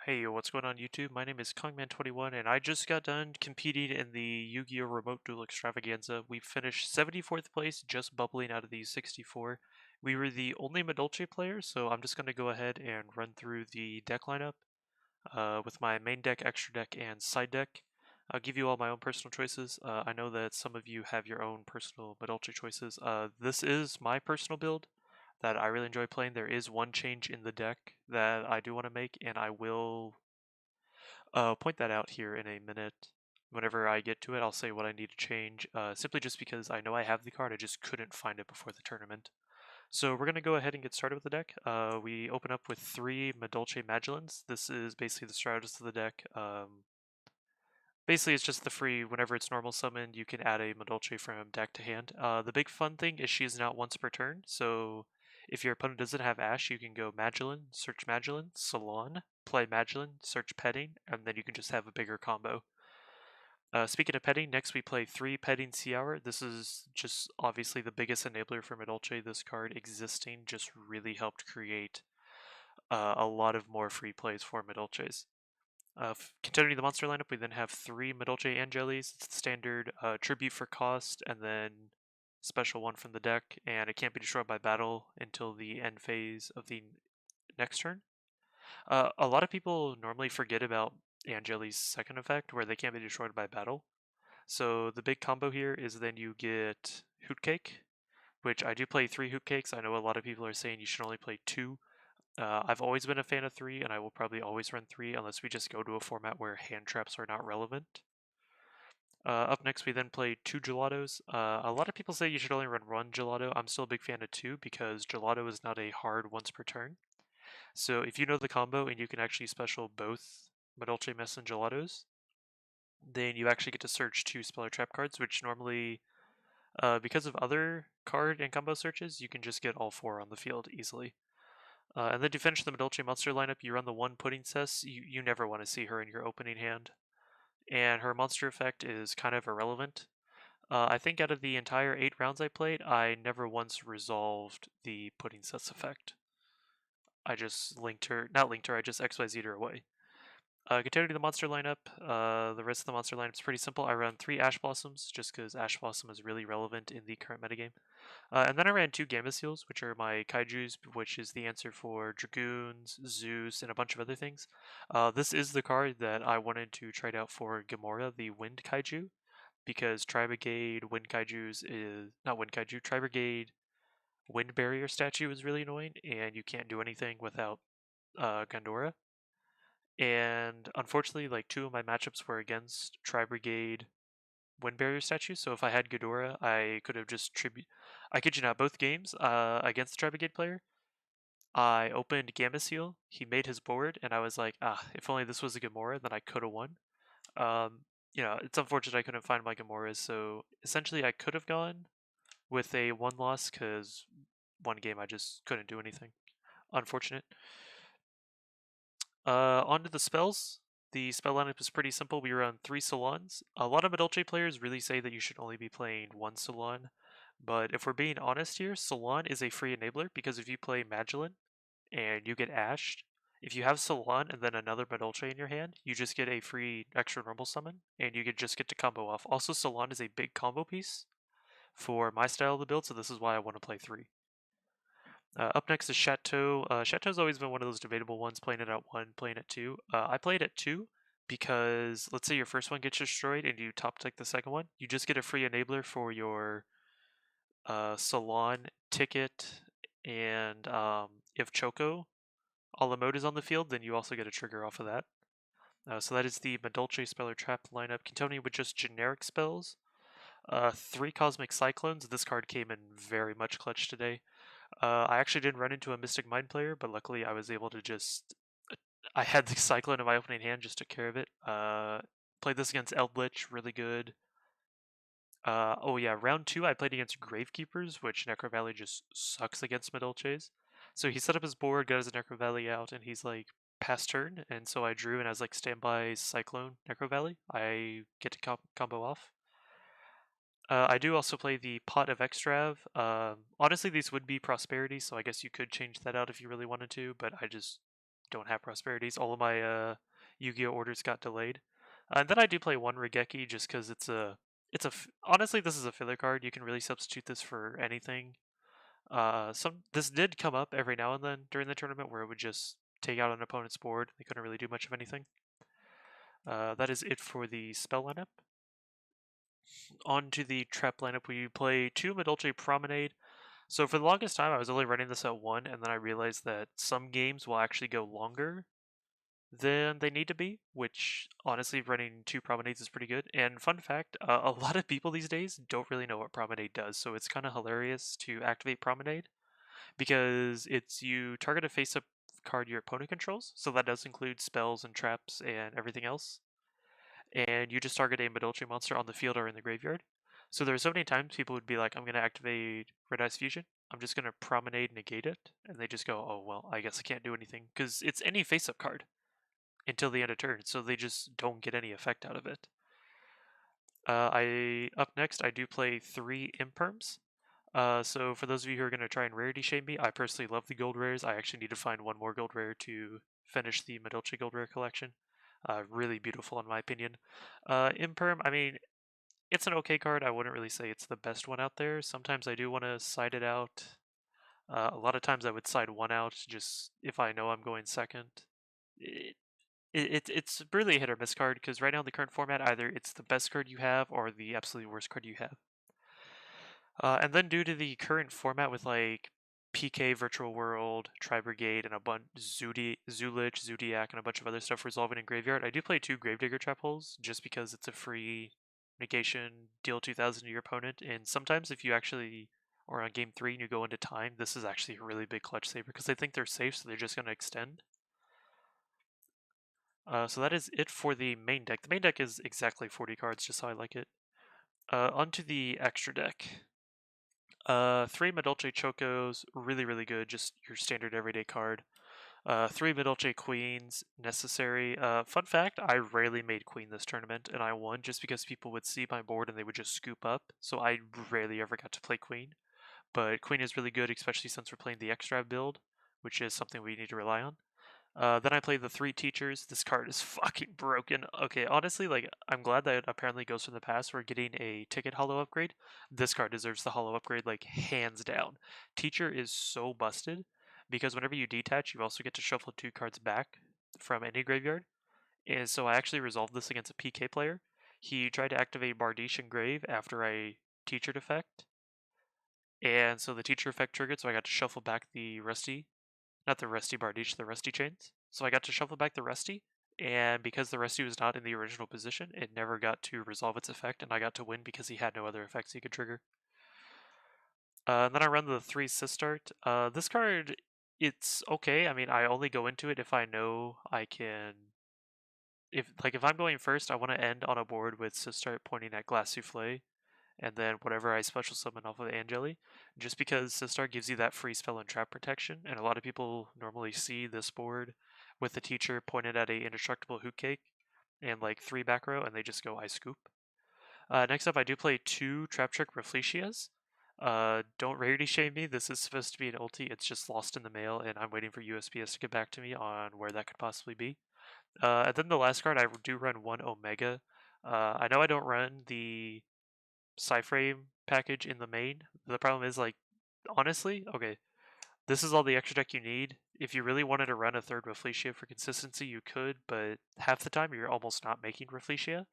Hey, what's going on YouTube? My name is Kongman21 and I just got done competing in the Yu-Gi-Oh! Remote Duel Extravaganza. We finished 74th place, just bubbling out of the 64. We were the only Madolche players, so I'm just going to go ahead and run through the deck lineup with my main deck, extra deck, and side deck. I'll give you all my own personal choices. I know that some of you have your own personal Madolche choices. This is my personal build that I really enjoy playing. There is one change in the deck that I do want to make, and I will point that out here in a minute. Whenever I get to it, I'll say what I need to change, simply just because I know I have the card, I just couldn't find it before the tournament. So we're going to go ahead and get started with the deck. We open up with 3 Madolche Magellans. This is basically the strategist of the deck. Basically, it's just the free, whenever it's normal summoned, you can add a Madolche from deck to hand. The big fun thing is she is not once per turn, so if your opponent doesn't have Ash, you can go Magellan, search Magellan, Salon, play Magellan, search Petting, and then you can just have a bigger combo. Speaking of petting, next we play 3 Petting Sea Hour. This is just obviously the biggest enabler for Madolche. This card existing just really helped create a lot of more free plays for Madolches. Continuing the monster lineup, we then have 3 Madolche Angelis. It's the standard tribute for cost, and then special one from the deck, and it can't be destroyed by battle until the end phase of the next turn. A lot of people normally forget about Angeli's second effect, where they can't be destroyed by battle. So the big combo here is then you get Hoot Cake, which I do play 3 Hoot Cakes. I know a lot of people are saying you should only play 2. I've always been a fan of 3, and I will probably always run 3 unless we just go to a format where hand traps are not relevant. Up next, we then play 2 Gelatos. A lot of people say you should only run 1 Gelato. I'm still a big fan of 2 because Gelato is not a hard once per turn. So if you know the combo and you can actually special both Madolche Mess and Gelatos, then you actually get to search 2 Speller Trap cards, which normally, because of other card and combo searches, you can just get all 4 on the field easily. And then to finish the Madolche monster lineup, you run the 1 Pudding Cess. You never want to see her in your opening hand. And her monster effect is kind of irrelevant. I think out of the entire 8 rounds I played, I never once resolved the Pudding Cess effect. I just I just XYZ'd her away. Continuing to the monster lineup, the rest of the monster lineup is pretty simple. I run 3 Ash Blossoms, just because Ash Blossom is really relevant in the current metagame. And then I ran 2 Gamma Seals, which are my kaijus, which is the answer for Dragoons, Zeus, and a bunch of other things. This is the card that I wanted to trade out for Gamora, the Wind Kaiju, because Tri-Brigade Wind Kaijus is not Wind Kaiju. Tri-Brigade Wind Barrier statue is really annoying, and you can't do anything without Gandora. And unfortunately, like 2 of my matchups were against Tri-Brigade Wind Barrier statue, so if I had Ghidorah, I could have just I kid you not, both games against the Tri-Brigade player, I opened Gamma Seal, he made his board, and I was like, if only this was a Gamora, then I could have won. It's unfortunate I couldn't find my Gamoras, so essentially I could have gone with a 1 loss, because one game I just couldn't do anything. Unfortunate. On to the spells. The spell lineup is pretty simple. We run 3 Salons. A lot of Madolche players really say that you should only be playing 1 Salon, but if we're being honest here, Salon is a free enabler because if you play Magellan and you get ashed, if you have Salon and then another Madolche in your hand, you just get a free extra normal summon, and you just get to combo off. Also, Salon is a big combo piece for my style of the build, so this is why I want to play 3. Up next is Chateau. Chateau's always been one of those debatable ones, playing it at 1, playing at 2. I played at 2 because let's say your first one gets destroyed and you top deck the second one, you just get a free enabler for your Salon ticket, and if Choco a la mode is on the field, then you also get a trigger off of that. So that is the Madolche Speller Trap lineup, continuing with just generic spells. 3 Cosmic Cyclones. This card came in very much clutch today. I actually didn't run into a Mystic Mind player, but luckily I was able to just... I had the Cyclone in my opening hand, just took care of it. Played this against Eldritch, really good. Oh yeah, round 2 I played against Gravekeepers, which Necro Valley just sucks against Madolches. So he set up his board, got his Necro Valley out, and he's like, pass turn, and so I drew, and I was like, standby Cyclone Necro Valley. I get to combo off. I do also play the Pot of Extrav. Honestly, these would be Prosperity, so I guess you could change that out if you really wanted to, but I just don't have prosperities. All of my Yu-Gi-Oh orders got delayed. And then I do play one Regeki just because honestly, this is a filler card. You can really substitute this for anything. This did come up every now and then during the tournament where it would just take out an opponent's board. They couldn't really do much of anything. That is it for the spell lineup. On to the trap lineup. We play 2 Madolche Promenade. So for the longest time, I was only running this at 1, and then I realized that some games will actually go longer than they need to be, which honestly, running 2 Promenades is pretty good. And fun fact, a lot of people these days don't really know what Promenade does, so it's kind of hilarious to activate Promenade, because you target a face-up card your opponent controls, so that does include spells and traps and everything else, and you just target a Madolche monster on the field or in the graveyard. So there are so many times people would be like, I'm going to activate Red Eyes Fusion, I'm just going to Promenade negate it, and they just go, oh, well, I guess I can't do anything, because it's any face-up card until the end of turn, so they just don't get any effect out of it. Up next, I do play 3 Imperms. So for those of you who are going to try and rarity shame me, I personally love the gold rares. I actually need to find one more gold rare to finish the Madolche gold rare collection. Really beautiful in my opinion. Imperm, I mean, it's an okay card. I wouldn't really say it's the best one out there. Sometimes I do want to side it out. A lot of times I would side one out just if I know I'm going second. It's really a hit or miss card, because right now in the current format, either it's the best card you have or the absolutely worst card you have. And then due to the current format with like PK Virtual World, Tri Brigade, and a bunch Zulich, Zodiac, and a bunch of other stuff resolving in Graveyard, I do play 2 Gravedigger Trap Holes just because it's a free negation, deal 2,000 to your opponent. And sometimes if you actually or on game 3 and you go into time, this is actually a really big clutch saver because they think they're safe, so they're just going to extend. So that is it for the main deck. The main deck is exactly 40 cards, just how I like it. Onto the extra deck. 3 Madolche Chocos, really, really good, just your standard everyday card. 3 Madolche Queens, necessary. Fun fact, I rarely made Queen this tournament, and I won just because people would see my board and they would just scoop up, so I rarely ever got to play Queen. But Queen is really good, especially since we're playing the Extra build, which is something we need to rely on. Then I played the 3 Teachers. This card is fucking broken. Okay, honestly, like, I'm glad that it apparently goes from the past. We're getting a ticket hollow upgrade. This card deserves the hollow upgrade, like, hands down. Teacher is so busted, because whenever you detach, you also get to shuffle 2 cards back from any graveyard. And so I actually resolved this against a PK player. He tried to activate Bardiche and Grave after I Teachered effect. And so the Teacher effect triggered, so I got to shuffle back the Rusty. Not the Rusty Bardiche, the Rusty Chains. So I got to shuffle back the Rusty, and because the Rusty was not in the original position, it never got to resolve its effect, and I got to win because he had no other effects he could trigger. And then I run the 3 Sistart. This card, it's okay. I mean, I only go into it if I know I can... If I'm going first, I want to end on a board with Sistart pointing at Glass Souffle, and then whatever I special summon off of Angeli, just because Sistar gives you that free spell and trap protection, and a lot of people normally see this board with the teacher pointed at a indestructible hoot cake and like 3 back row, and they just go I scoop. Next up, I do play 2 Trap Trick Rafflesias. Don't rarity shame me, this is supposed to be an ulti, it's just lost in the mail, and I'm waiting for USPS to get back to me on where that could possibly be. And then the last card, I do run 1 Omega. I know I don't run the Psyframe package in the main. The problem is, like, honestly, okay, this is all the extra deck you need. If you really wanted to run a 3rd Rafflesia for consistency, you could, but half the time you're almost not making Rafflesia.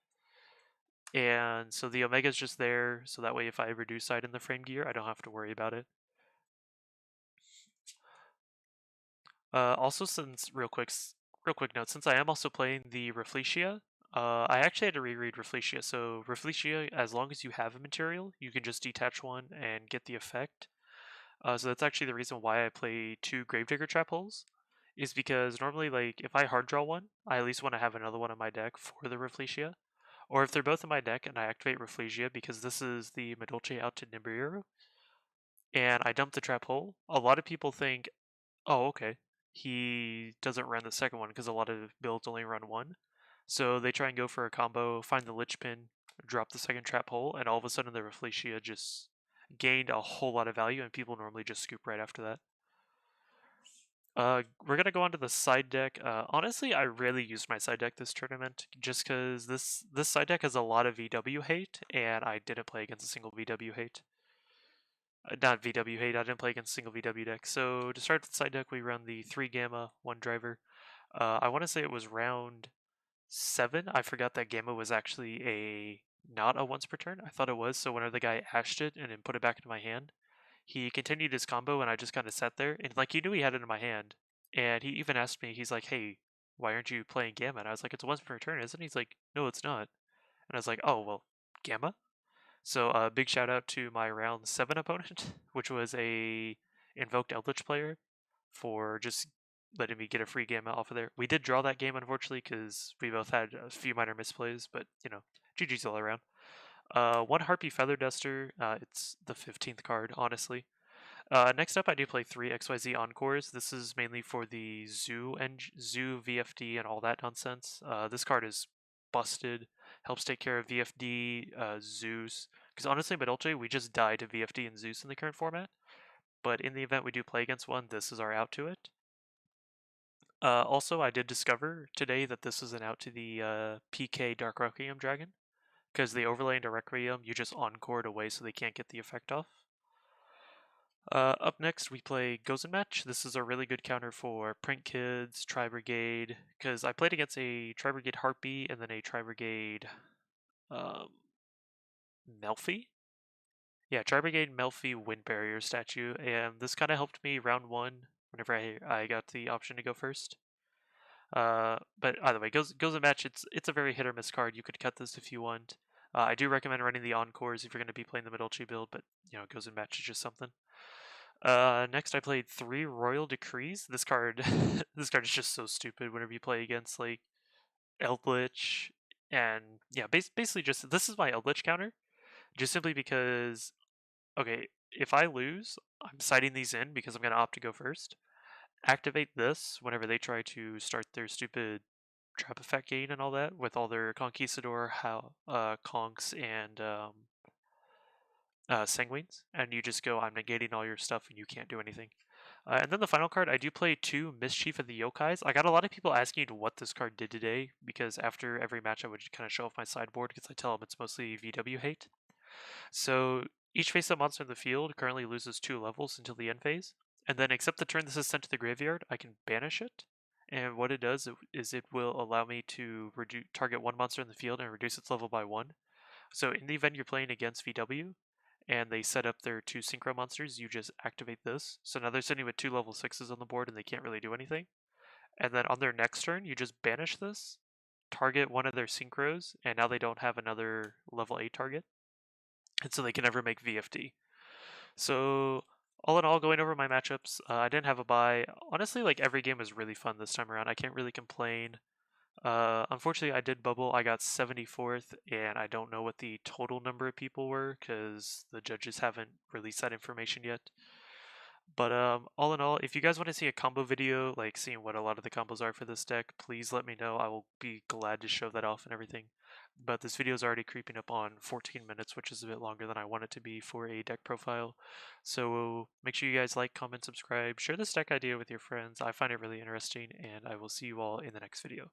And so the Omega's just there, so that way if I ever do side in the frame gear, I don't have to worry about it. Also, real quick note, since I am also playing the Rafflesia, I actually had to reread Rafflesia. So Rafflesia, as long as you have a material, you can just detach one and get the effect. So that's actually the reason why I play 2 Gravedigger Trap Holes, is because normally, like, if I hard draw one, I at least want to have another one in my deck for the Rafflesia. Or if they're both in my deck and I activate Rafflesia, because this is the Madolche out to Nibiru, and I dump the Trap Hole, a lot of people think, oh, okay, he doesn't run the second one because a lot of builds only run one. So they try and go for a combo, find the Lich Pin, drop the second Trap Hole, and all of a sudden the Rafflesia just gained a whole lot of value, and people normally just scoop right after that. We're gonna go on to the side deck. Honestly, I really used my side deck this tournament just because this side deck has a lot of VW hate, and I didn't play against a single VW hate. Not VW hate. I didn't play against a single VW deck. So to start the side deck, we run the 3 Gamma, 1 Driver. I want to say it was round 7. I forgot that Gamma was actually not a once per turn. I thought it was. So whenever the guy ashed it and then put it back into my hand, he continued his combo, and I just kind of sat there, and like he knew he had it in my hand, and he even asked me, he's like, "Hey, why aren't you playing Gamma?" And I was like, "It's a once per turn, isn't it?" He's like, "No, it's not." And I was like, "Oh well, Gamma." So big shout out to my round 7 opponent, which was a invoked Eldritch player, for just letting me get a free Gamma off of there. We did draw that game unfortunately because we both had a few minor misplays, but you know, GG's all around. 1 Harpy Feather Duster. It's the 15th card, honestly. Next up, I do play 3 XYZ Encores. This is mainly for the Zoo VFD and all that nonsense. This card is busted. Helps take care of VFD, Zeus. Because honestly, Madolche, we just die to VFD and Zeus in the current format. But in the event we do play against one, this is our out to it. Also, I did discover today that this is an out to the PK Dark Requiem Dragon. Because the overlay into Requiem, you just encore it away so they can't get the effect off. Up next, we play Gozen Match. This is a really good counter for Print Kids, Tri Brigade, because I played against a Tri Brigade Harpy and then a Tri Brigade Melfi. Yeah, Tri Brigade Melfi Wind Barrier statue, and this kind of helped me round 1 whenever I got the option to go first. But either way, Gozen Match, it's a very hit or miss card. You could cut this if you want. I do recommend running the Encores if you're going to be playing the Madolche build, but you know, Gozen Match is just something. Next I played 3 Royal Decrees. This card, this card is just so stupid whenever you play against like Eldritch, and yeah, basically just this is my Eldritch counter, just simply because okay, if I lose, I'm citing these in because I'm gonna opt to go first. Activate this whenever they try to start their stupid trap effect gain and all that with all their Conquistador, conks, and Sanguines, and you just go, I'm negating all your stuff and you can't do anything. And then the final card, I do play 2 Mischief of the Yokais. I got a lot of people asking me what this card did today, because after every match I would kind of show off my sideboard, because I tell them it's mostly VW hate. So each face-up monster in the field currently loses 2 levels until the end phase, and then except the turn this is sent to the graveyard, I can banish it. And what it does is it will allow me to target 1 monster in the field and reduce its level by 1. So in the event you're playing against VW, and they set up their 2 synchro monsters, you just activate this. So now they're sitting with 2 level 6s on the board and they can't really do anything. And then on their next turn, you just banish this, target one of their synchros, and now they don't have another level 8 target. And so they can never make VFD. So all in all, going over my matchups, I didn't have a bye. Honestly, like every game was really fun this time around. I can't really complain. Unfortunately, I did bubble. I got 74th, and I don't know what the total number of people were because the judges haven't released that information yet. But all in all, if you guys want to see a combo video, like seeing what a lot of the combos are for this deck, please let me know. I will be glad to show that off and everything. But this video is already creeping up on 14 minutes, which is a bit longer than I want it to be for a deck profile. So make sure you guys like, comment, subscribe, share this deck idea with your friends. I find it really interesting, and I will see you all in the next video.